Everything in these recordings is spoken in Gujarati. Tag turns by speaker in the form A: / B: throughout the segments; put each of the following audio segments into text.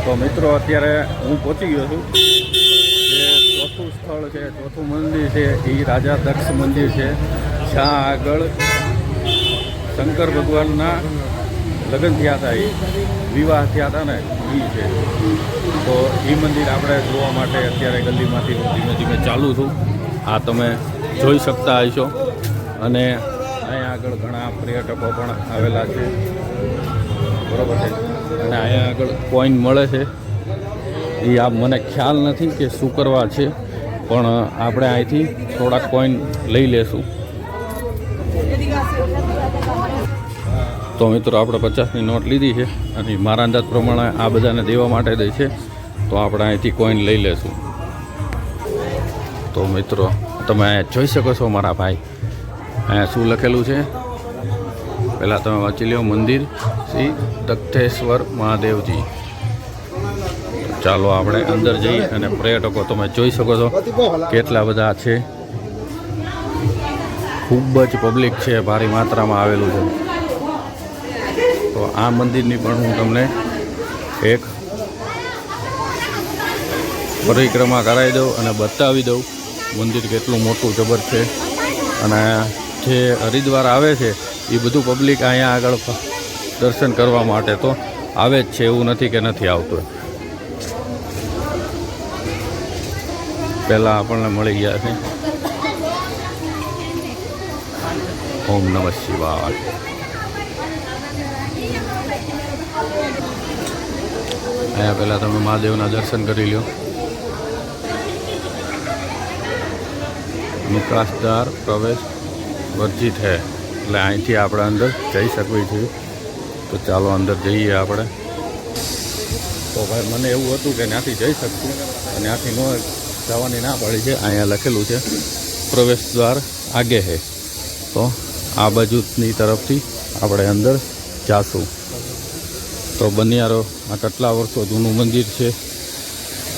A: તો મિત્રો અત્યારે હું પહોંચી ગયો છું. જે ચોથું સ્થળ છે, ચોથું મંદિર છે, એ રાજા દક્ષ મંદિર છે. જ્યાં આગળ શંકર ભગવાનના લગ્ન થયા હતા, વિવાહ થયા હતા ને એ છે. તો એ મંદિર આપણે જોવા માટે અત્યારે ગલીમાંથી હું ધીમે ધીમે ચાલું છું. આ તમે જોઈ શકતા હશો. અને અહીંયા આગળ ઘણા પર્યટકો પણ આવેલા છે, બરાબર છે. અને અહીંયા આગળ કોઈન મળે છે. એ આ મને ખ્યાલ નથી કે શું કરવા છે, પણ આપણે અહીંથી થોડાક કોઈન લઈ લેશું. તો મિત્રો આપણે 50ની નોટ લીધી છે અને મારા અંદાજ પ્રમાણે આ બધાને દેવા માટે દે છે. તો આપણે અહીંથી કોઈન લઈ લેશું. તો મિત્રો તમે જોઈ શકો છો મારા ભાઈ, અહીંયા શું લખેલું છે પહેલાં તમે વાંચી લો. મંદિર શ્રી દક્ષેશ્વર મહાદેવજી. ચાલો આપણે અંદર જઈએ. અને પર્યટકો તમે જોઈ શકો છો કેટલા બધા છે. ખૂબ જ પબ્લિક છે, ભારી માત્રામાં આવેલું છે. તો આ મંદિરની પણ હું તમને એક પરિક્રમા કરાવી દઉં અને બતાવી દઉં મંદિર કેટલું મોટું જબર છે. અને જે હરિદ્વાર આવે છે એ બધું પબ્લિક અહીંયા આગળ દર્શન કરવા માટે તો આવે જ છે, એવું નથી કે નથી આવતું. પહેલાં આપણને મળી ગયા છે ઓમ નમઃ શિવાય. અહીંયા પહેલાં તમે મહાદેવના દર્શન કરી લો. નિકાસદાર પ્રવેશ વર્જિત છે, એટલે અહીંથી આપણે અંદર જઈ શકીએ છીએ. તો ચાલો અંદર જઈએ આપણે. તો ભાઈ મને એવું હતું કે ત્યાંથી જઈ શકશું, અને ત્યાંથી ન જવાની ના પાડી છે. અહીંયા લખેલું છે પ્રવેશ દ્વાર આગે છે. તો આ બાજુની તરફથી આપણે અંદર જાશું. તો બનિયારો આ કેટલા વર્ષો જૂનું મંદિર છે,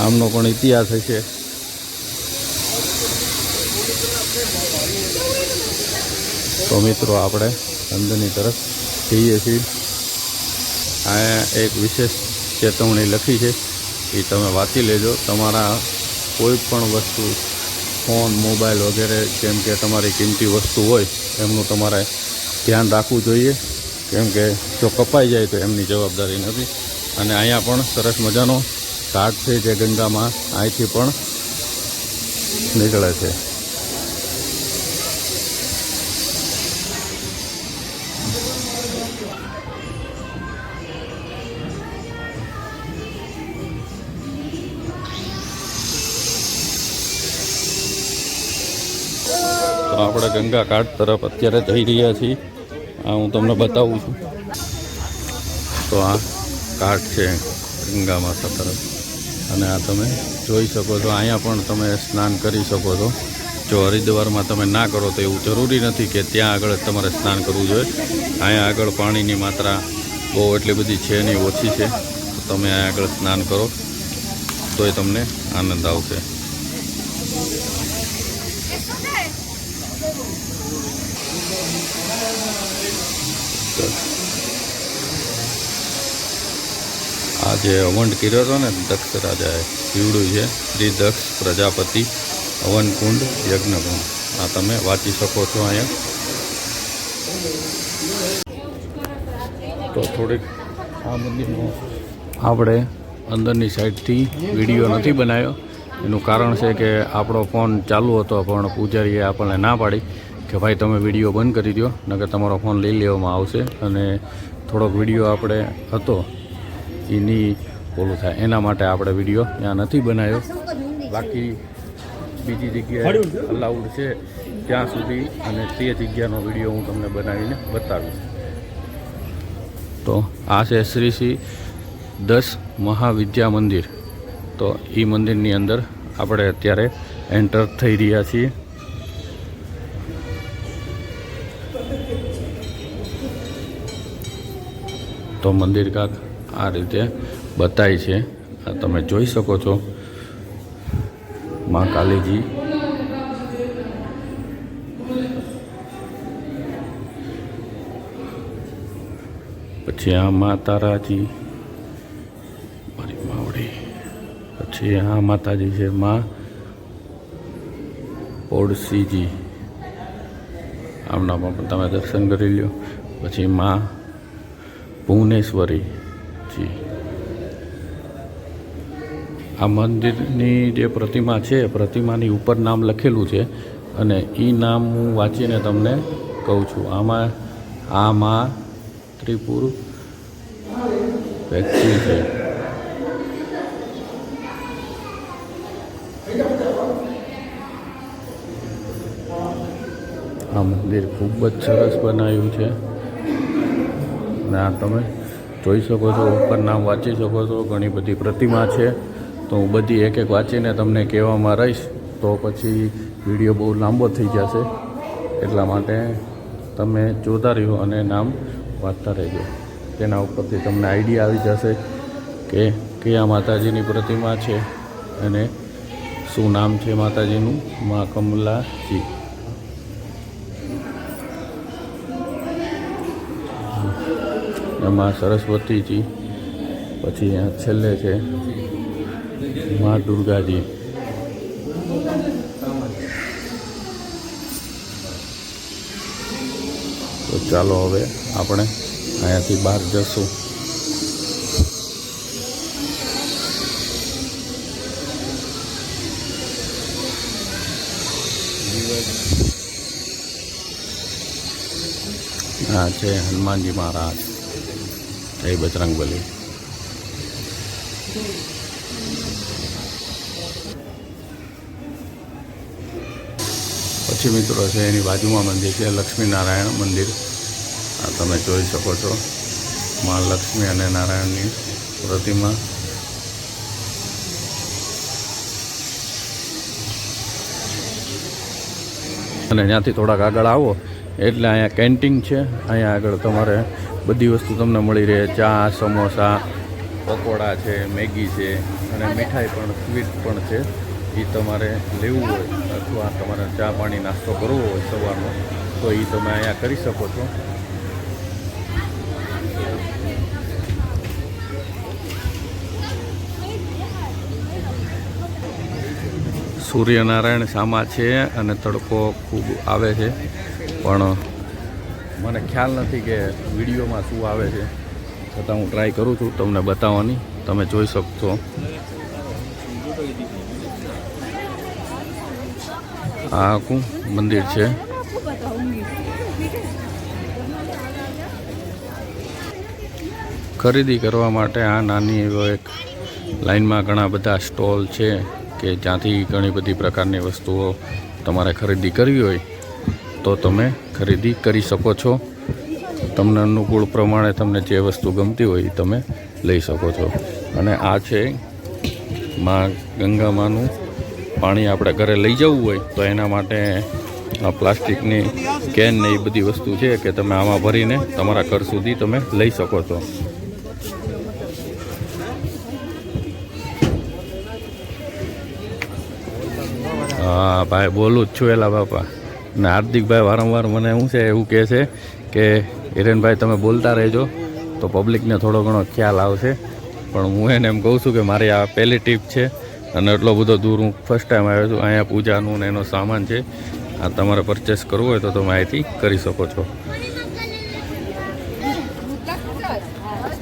A: આમનો પણ ઇતિહાસ હશે. તો મિત્રો આપણે અંદરની તરફ જઈએ છીએ. અહીંયા એક વિશેષ ચેતવણી લખી છે, એ તમે વાંચી લેજો. તમારા કોઈ પણ વસ્તુ, ફોન, મોબાઈલ વગેરે, જેમ કે તમારી કિંમતી વસ્તુ હોય એમનું તમારે ધ્યાન રાખવું જોઈએ. કેમ કે જો કપાઈ જાય તો એમની જવાબદારી નથી. અને અહીંયા પણ સરસ મજાનો ઘાટ છે, જે ગંગામાં અહીંથી પણ નીકળે છે. તો આપણે ગંગા ઘાટ તરફ અત્યારે જઈ રહ્યા છીએ. આ હું તમને બતાવું છું. તો આ ઘાટ છે ગંગા માતા તરફ, અને આ તમે જોઈ શકો છો. અહીંયા પણ તમે સ્નાન કરી શકો છો. જો હરિદ્વારમાં તમે ના કરો તો એવું જરૂરી નથી કે ત્યાં આગળ તમારે સ્નાન કરવું જોઈએ. અહીંયા આગળ પાણીની માત્રા બહુ એટલી બધી છે નહીં, ઓછી છે. તો તમે અહીંયા આગળ સ્નાન કરો તોય તમને આનંદ આવશે. આ જે હવન કર્યો હતો ને દક્ષ રાજાએ, પીવડું છે શ્રી દક્ષ પ્રજાપતિ હવન કુંડ યજ્ઞકુંડ. આ તમે વાંચી શકો છો અહીંયા. તો થોડીક આ મંદિરનો આપણે અંદરની સાઈડથી વિડીયો નથી બનાવ્યો. એનું કારણ છે કે આપણો ફોન ચાલુ હતો, પણ પૂજારીએ આપણને ના પાડી કે ભાઈ તમે વિડીયો બંધ કરી દો, નકર તમારો ફોન લઈ લેવામાં આવશે. અને થોડોક વિડીયો આપણે હતો એની ઓલું થાય, એના માટે આપણે વિડીયો ત્યાં નથી બનાવ્યો. બાકી બીજી જગ્યાએ અલાઉડ છે ત્યાં સુધી, અને તે જગ્યાનો વિડીયો હું તમને બનાવીને બતાવીશ. તો આ છે શ્રી દસ મહાવિદ્યા મંદિર. તો એ મંદિરની અંદર આપણે અત્યારે એન્ટર થઈ રહ્યા છીએ. તો મંદિર કાંક આ રીતે બતાય છે, આ તમે જોઈ શકો છો. માં કાલીજી, પછી આ મા તારાજી, મારી મા પછી આ માતાજી છે માં ઓડસીજી, આમના પણ તમે દર્શન કરી લ્યો. પછી માં ભુવનેશ્વરીજી. આ મંદિરની જે પ્રતિમા છે, પ્રતિમાની ઉપર નામ લખેલું છે અને એ નામ હું વાંચીને તમને કહું છું. આમાં આ માં ત્રિપુર વ્યક્તિ છે. આ મંદિર ખૂબ જ સરસ બનાવ્યું છે અને આ તમે જોઈ શકો છો, ઉપર નામ વાંચી શકો છો. ઘણી બધી પ્રતિમા છે, તો હું બધી એક એક વાંચીને તમને કહેવામાં રહીશ તો પછી વિડીયો બહુ લાંબો થઈ જશે. એટલા માટે તમે જોતા રહ્યો અને નામ વાંચતા રહેજો. તેના ઉપરથી તમને આઈડિયા આવી જશે કે કયા માતાજીની પ્રતિમા છે અને શું નામ છે માતાજીનું. મા કમલાજી. એમાં સરસ્વતીજી. પછી અહીંયા છેલ્લે છે મા દુર્ગાજી. તો ચાલો હવે આપણે અહીંયાથી બહાર જશું. આ છે હનુમાનજી મહારાજ. જય બજરંગબલી. પછી મિત્રો છે એની બાજુમાં મંદિર છે લક્ષ્મીનારાયણ મંદિર. આ તમે જોઈ શકો છો, મા લક્ષ્મી અને નારાયણની પ્રતિમા. અને ત્યાંથી થોડાક આગળ આવો એટલે અહીંયા કેન્ટીન છે. અહીંયા આગળ તમારે બધી વસ્તુ તમને મળી રહે. ચા, સમોસા, પકોડા છે, મેગી છે અને મીઠાઈ પણ, સ્વીટ પણ છે. એ તમારે લેવું હોય અથવા તમારે ચા પાણી નાસ્તો કરવો હોય સવારનો તો એ તમે અહીંયા કરી શકો છો. સૂર્યનારાયણ સામા છે અને તડકો ખૂબ આવે છે, પણ મને ખ્યાલ નથી કે વિડીયોમાં શું આવે છે, છતાં હું ટ્રાય કરું છું તમને બતાવવાની. તમે જોઈ શકશો. આ આખું મંદિર છે. ખરીદી કરવા માટે આ નાની એવો એક લાઈનમાં ઘણા બધા સ્ટોલ છે કે જ્યાંથી ઘણી બધી પ્રકારની વસ્તુઓ તમારે ખરીદી કરવી હોય તો તમે ખરીદી કરી શકો છો. તમને અનુકૂળ પ્રમાણે તમને જે વસ્તુ ગમતી હોય એ તમે લઈ શકો છો. અને આ છે માં ગંગામાનું પાણી. આપણે ઘરે લઈ જવું હોય તો એના માટે પ્લાસ્ટિકની કેન ને એ બધી વસ્તુ છે કે તમે આમાં ભરીને તમારા ઘર સુધી તમે લઈ શકો છો. હા ભાઈ, બોલું જ છું એલા બાપા. ને હાર્દિકભાઈ વારંવાર મને શું છે એવું કહે છે કે હિરેનભાઈ તમે બોલતા રહેજો તો પબ્લિકને થોડો ઘણો ખ્યાલ આવશે. પણ હું એને એમ કહું છું કે મારી આ પહેલી ટીપ છે અને એટલો બધો દૂર હું ફર્સ્ટ ટાઈમ આવ્યો છું. અહીંયા પૂજાનું ને એનો સામાન છે. આ તમારે પરચેસ કરવું હોય તો તમે અહીંથી કરી શકો છો.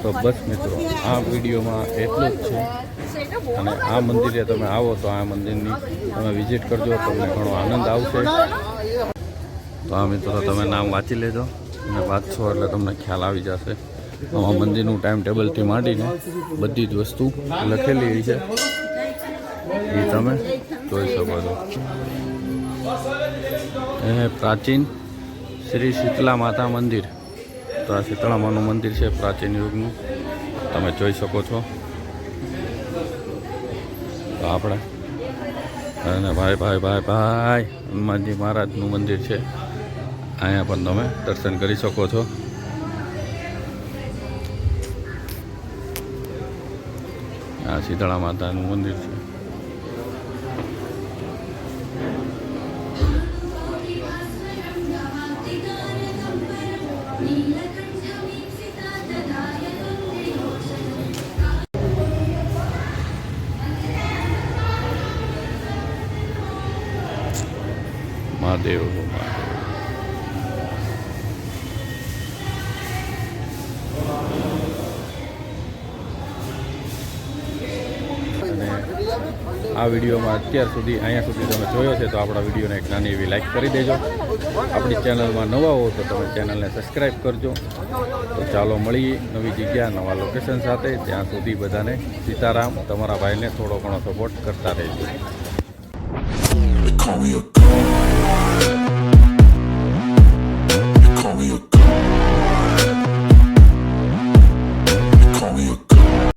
A: તો બસ મિત્રો, આ વિડીયોમાં એટલું જ છે. અને આ મંદિરે તમે આવો તો આ મંદિરની તમે વિઝિટ કરજો, તમને ઘણો આનંદ આવશે. તો આ મિત્રો તમે નામ વાંચી લેજો અને વાંચશો એટલે તમને ખ્યાલ આવી જશે. આ મંદિરનું ટાઈમ ટેબલથી માંડીને બધી જ વસ્તુ લખેલી છે, એ તમે જોઈ શકો છો. એ પ્રાચીન શ્રી શીતલા માતા મંદિર. તો આ શીતળા માનું મંદિર છે પ્રાચીન યુગનું, તમે જોઈ શકો છો. તો આપણે અને ભાઈ ભાઈ ભાઈ ભાઈ હનુમાનજી મહારાજનું મંદિર છે. અહીંયા પણ તમે દર્શન કરી શકો છો. આ શીતળા માતાનું મંદિર છે. મહાદેવ મહાદેવ. અને આ વિડીયોમાં અત્યાર સુધી અહીંયા સુધી તમે જોયો છે તો આપણા વિડીયોને એક નાની એવી લાઈક કરી દેજો. આપણી ચેનલમાં નવા હો તો તમે ચેનલને સબસ્ક્રાઈબ કરજો. તો ચાલો મળીએ નવી જગ્યા નવા લોકેશન સાથે. ત્યાં સુધી બધાને સીતારામ. તમારા ભાઈને થોડો ઘણો સપોર્ટ કરતા રહેજો.